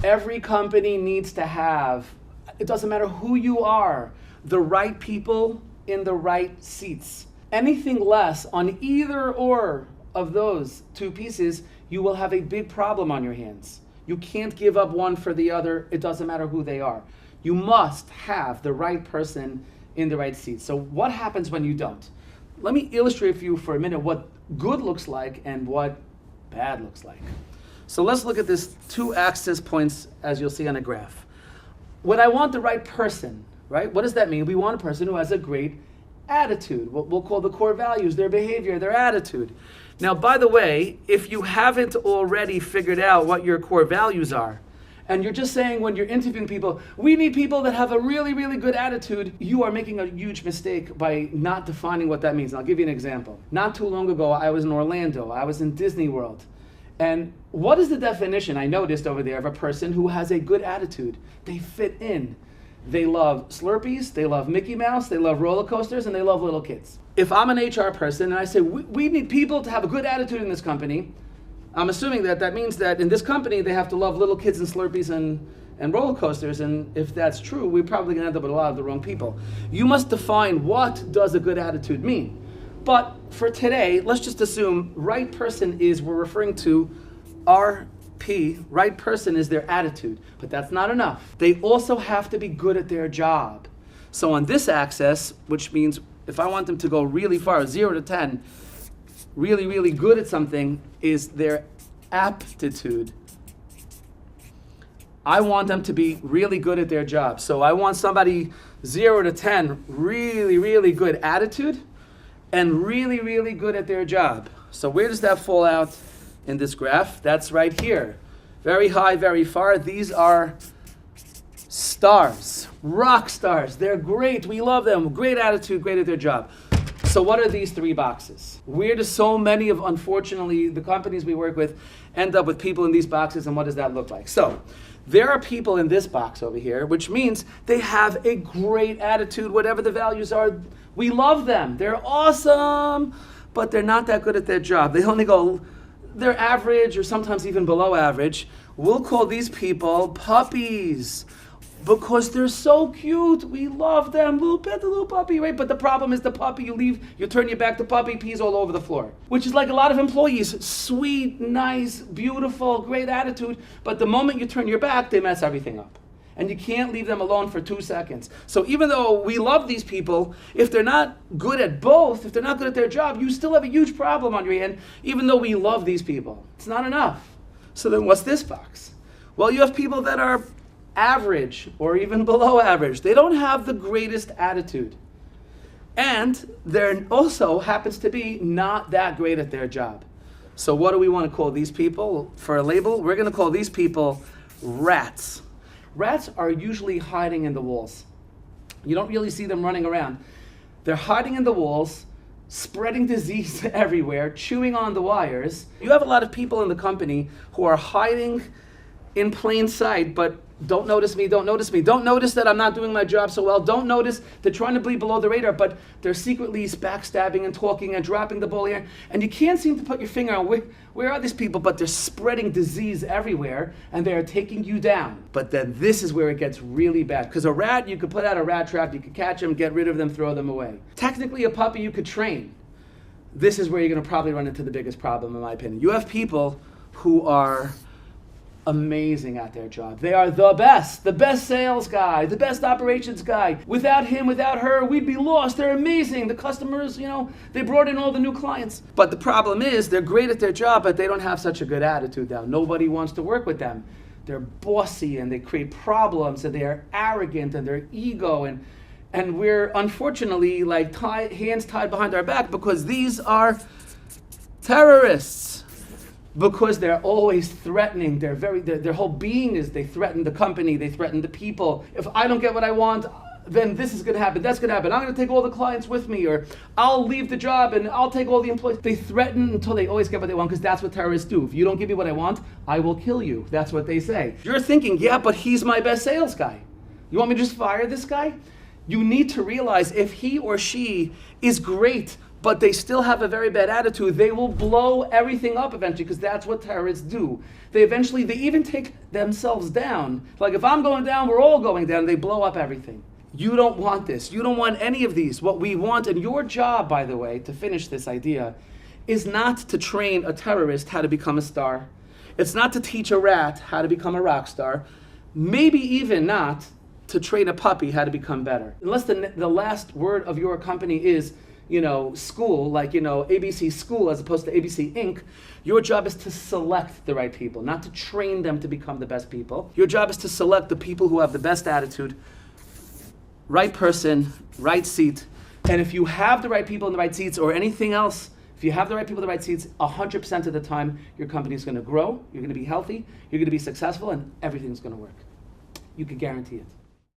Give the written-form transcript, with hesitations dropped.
Every company needs to have, it doesn't matter who you are, the right people in the right seats. Anything less on either or of those two pieces, you will have a big problem on your hands. You can't give up one for the other. It doesn't matter who they are. You must have the right person in the right seat. So what happens when you don't? Let me illustrate for you for a minute what good looks like and what bad looks like. So let's look at this two axis points as you'll see on a graph. When I want the right person, right? What does that mean? We want a person who has a great attitude, what we'll call the core values, their behavior, their attitude. Now, by the way, if you haven't already figured out what your core values are, and you're just saying when you're interviewing people, we need people that have a really, really good attitude, you are making a huge mistake by not defining what that means. And I'll give you an example. Not too long ago, I was in Orlando. I was in Disney World. And what is the definition I noticed over there of a person who has a good attitude? They fit in. They love Slurpees, they love Mickey Mouse, they love roller coasters, and they love little kids. If I'm an HR person and I say, we need people to have a good attitude in this company, I'm assuming that that means that in this company they have to love little kids and Slurpees and roller coasters, and if that's true, we're probably going to end up with a lot of the wrong people. You must define what does a good attitude mean. But for today, let's just assume right person is, we're referring to RP, right person is their attitude, but that's not enough. They also have to be good at their job. So on this axis, which means if I want them to go really far, 0 to 10, really, really good at something is their aptitude. I want them to be really good at their job. So I want somebody 0 to 10, really, really good attitude and really, really good at their job. So where does that fall out in this graph? That's right here. Very high, very far. These are stars, rock stars. They're great. We love them. Great attitude, great at their job. So what are these three boxes? Where do so many of, unfortunately, the companies we work with end up with people in these boxes, and what does that look like? So there are people in this box over here, which means they have a great attitude, whatever the values are. We love them. They're awesome, but they're not that good at their job. They only go, they're average or sometimes even below average. We'll call these people puppies, because they're so cute. We love them. Little pet, the little puppy, right? But the problem is the puppy, you leave, you turn your back, the puppy pees all over the floor. Which is like a lot of employees. Sweet, nice, beautiful, great attitude. But the moment you turn your back, they mess everything up. And you can't leave them alone for 2 seconds. So even though we love these people, if they're not good at both, if they're not good at their job, you still have a huge problem on your hand, even though we love these people. It's not enough. So then what's this box? Well, you have people that are average or even below average. They don't have the greatest attitude. And they're also happens to be not that great at their job. So what do we want to call these people for a label? We're going to call these people rats. Rats are usually hiding in the walls. You don't really see them running around. They're hiding in the walls, spreading disease everywhere, chewing on the wires. You have a lot of people in the company who are hiding in plain sight, but don't notice me, don't notice me. Don't notice that I'm not doing my job so well. Don't notice they're trying to be below the radar, but they're secretly backstabbing and talking and dropping the ball here. And you can't seem to put your finger on where are these people, but they're spreading disease everywhere and they're taking you down. But then this is where it gets really bad. Because a rat, you could put out a rat trap, you could catch them, get rid of them, throw them away. Technically a puppy you could train. This is where you're gonna probably run into the biggest problem in my opinion. You have people who are amazing at their job. They are the best sales guy, the best operations guy. Without him, without her, we'd be lost. They're amazing. The customers, they brought in all the new clients. But the problem is they're great at their job, but they don't have such a good attitude now. Nobody wants to work with them. They're bossy and they create problems and they're arrogant and they're ego and we're unfortunately like hands tied behind our back because these are terrorists. Because they're always threatening. Their whole being is they threaten the company, they threaten the people. If I don't get what I want, then this is going to happen, that's going to happen. I'm going to take all the clients with me, or I'll leave the job and I'll take all the employees. They threaten until they always get what they want, because that's what terrorists do. If you don't give me what I want, I will kill you. That's what they say. You're thinking, yeah, but he's my best sales guy. You want me to just fire this guy? You need to realize if he or she is great, but they still have a very bad attitude, they will blow everything up eventually, because that's what terrorists do. They even take themselves down. Like, if I'm going down, we're all going down. They blow up everything. You don't want this. You don't want any of these. What we want, and your job, by the way, to finish this idea, is not to train a terrorist how to become a star. It's not to teach a rat how to become a rock star. Maybe even not to train a puppy how to become better. Unless the last word of your company is, school, like, ABC School as opposed to ABC Inc., your job is to select the right people, not to train them to become the best people. Your job is to select the people who have the best attitude, right person, right seat. And if you have the right people in the right seats or anything else, if you have the right people in the right seats, 100% of the time, your company is going to grow, you're going to be healthy, you're going to be successful, and everything's going to work. You can guarantee it.